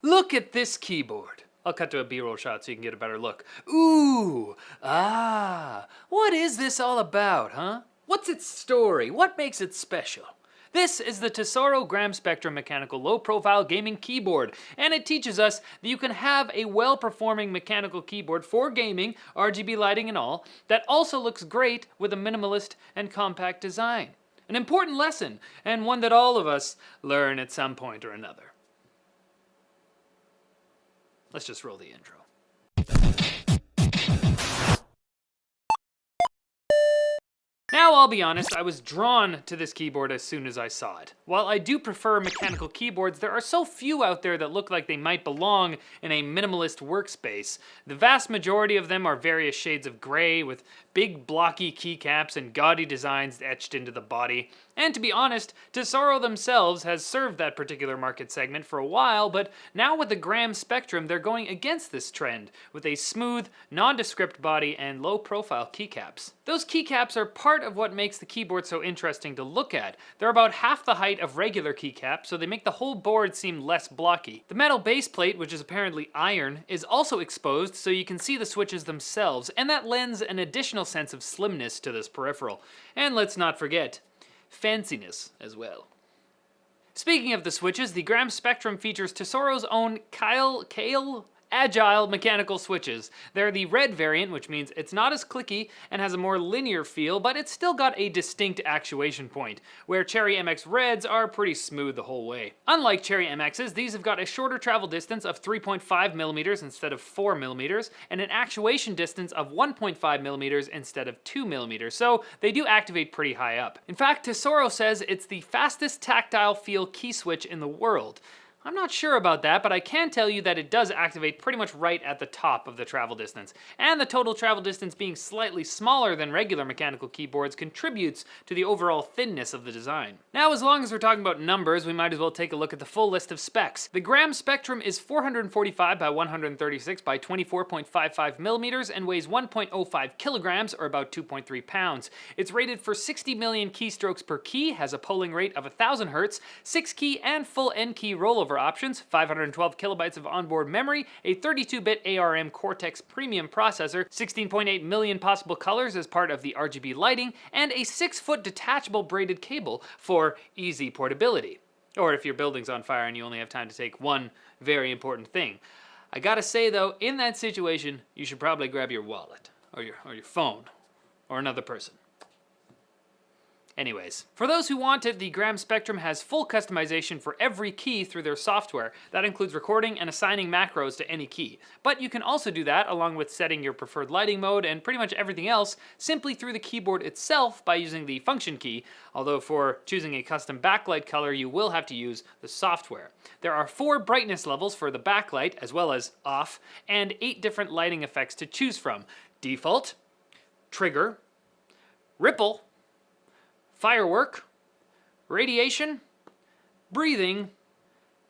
Look at this keyboard. I'll cut to a B-roll shot so you can get a better look. Ooh, what is this all about, huh? What's its story? What makes it special? This is the Tesoro Gram Spectrum Mechanical Low-Profile Gaming Keyboard, and it teaches us that you can have a well-performing mechanical keyboard for gaming, RGB lighting and all, that also looks great with a minimalist and compact design. An important lesson, and one that all of us learn at some point or another. Let's just roll the intro. Now, I'll be honest, I was drawn to this keyboard as soon as I saw it. While I do prefer mechanical keyboards, there are so few out there that look like they might belong in a minimalist workspace. The vast majority of them are various shades of gray with big blocky keycaps and gaudy designs etched into the body. And to be honest, Tesoro themselves has served that particular market segment for a while, but now with the Gram Spectrum, they're going against this trend with a smooth, nondescript body and low-profile keycaps. Those keycaps are part of what makes the keyboard so interesting to look at. They're about half the height of regular keycaps, so they make the whole board seem less blocky. The metal base plate, which is apparently iron, is also exposed so you can see the switches themselves, and that lends an additional sense of slimness to this peripheral. And let's not forget, fanciness as well. Speaking of the switches, the Gram Spectrum features Tesoro's own Kale Agile mechanical switches. They're the red variant, which means it's not as clicky and has a more linear feel, but it's still got a distinct actuation point, where Cherry MX Reds are pretty smooth the whole way. Unlike Cherry MXs, these have got a shorter travel distance of 3.5 millimeters instead of 4 millimeters, and an actuation distance of 1.5 millimeters instead of 2 millimeters, so they do activate pretty high up. In fact, Tesoro says it's the fastest tactile feel key switch in the world. I'm not sure about that, but I can tell you that it does activate pretty much right at the top of the travel distance. And the total travel distance being slightly smaller than regular mechanical keyboards contributes to the overall thinness of the design. Now, as long as we're talking about numbers, we might as well take a look at the full list of specs. The Gram Spectrum is 445 by 136 by 24.55 millimeters and weighs 1.05 kilograms, or about 2.3 pounds. It's rated for 60 million keystrokes per key, has a polling rate of 1000 Hz, 6-key and full N-key rollover options, 512 kilobytes of onboard memory, a 32-bit ARM Cortex Premium processor, 16.8 million possible colors as part of the RGB lighting, and a 6-foot detachable braided cable for easy portability. Or if your building's on fire and you only have time to take one very important thing. I gotta say though, in that situation, you should probably grab your wallet, or your phone, or another person. Anyways, for those who want it, the Gram Spectrum has full customization for every key through their software. That includes recording and assigning macros to any key. But you can also do that along with setting your preferred lighting mode and pretty much everything else simply through the keyboard itself by using the function key, although for choosing a custom backlight color you will have to use the software. There are 4 brightness levels for the backlight as well as off, and 8 different lighting effects to choose from: default, trigger, ripple, firework, radiation, breathing,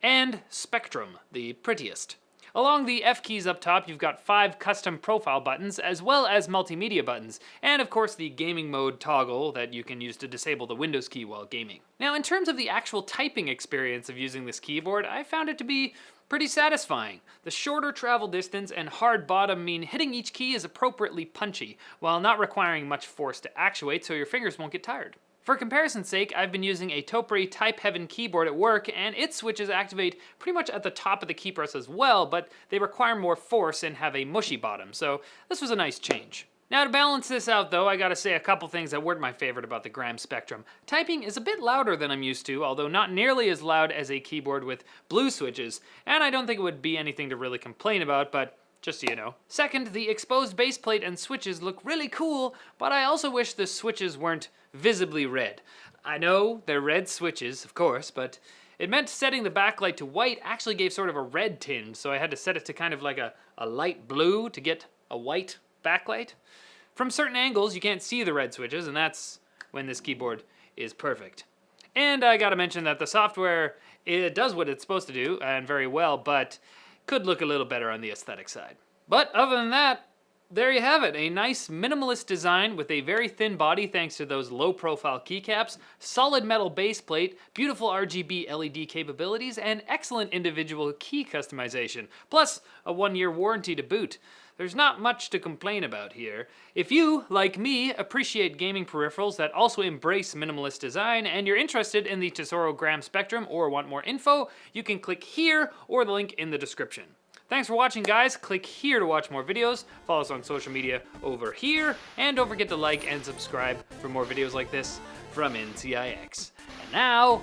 and spectrum, the prettiest. Along the F keys up top, you've got 5 custom profile buttons, as well as multimedia buttons, and of course the gaming mode toggle that you can use to disable the Windows key while gaming. Now, in terms of the actual typing experience of using this keyboard, I found it to be pretty satisfying. The shorter travel distance and hard bottom mean hitting each key is appropriately punchy, while not requiring much force to actuate so your fingers won't get tired. For comparison's sake, I've been using a Topri Type Heaven keyboard at work, and its switches activate pretty much at the top of the key press as well, but they require more force and have a mushy bottom, so this was a nice change. Now, to balance this out though, I gotta say a couple things that weren't my favorite about the Gram Spectrum. Typing is a bit louder than I'm used to, although not nearly as loud as a keyboard with blue switches, and I don't think it would be anything to really complain about, but just so you know. Second, the exposed base plate and switches look really cool, but I also wish the switches weren't visibly red. I know they're red switches, of course, but it meant setting the backlight to white actually gave sort of a red tinge, so I had to set it to kind of like a light blue to get a white backlight. From certain angles, you can't see the red switches, and that's when this keyboard is perfect. And I gotta mention that the software, it does what it's supposed to do, and very well, but could look a little better on the aesthetic side. But other than that, there you have it, a nice minimalist design with a very thin body thanks to those low profile keycaps, solid metal base plate, beautiful RGB LED capabilities, and excellent individual key customization, plus a 1-year warranty to boot. There's not much to complain about here. If you, like me, appreciate gaming peripherals that also embrace minimalist design and you're interested in the Tesoro Gram Spectrum or want more info, you can click here or the link in the description. Thanks for watching, guys. Click here to watch more videos. Follow us on social media over here. And don't forget to like and subscribe for more videos like this from NCIX. And now,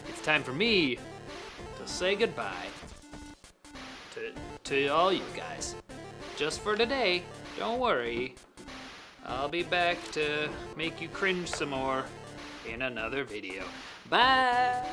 it's time for me to say goodbye to all you guys. Just for today, don't worry. I'll be back to make you cringe some more in another video. Bye!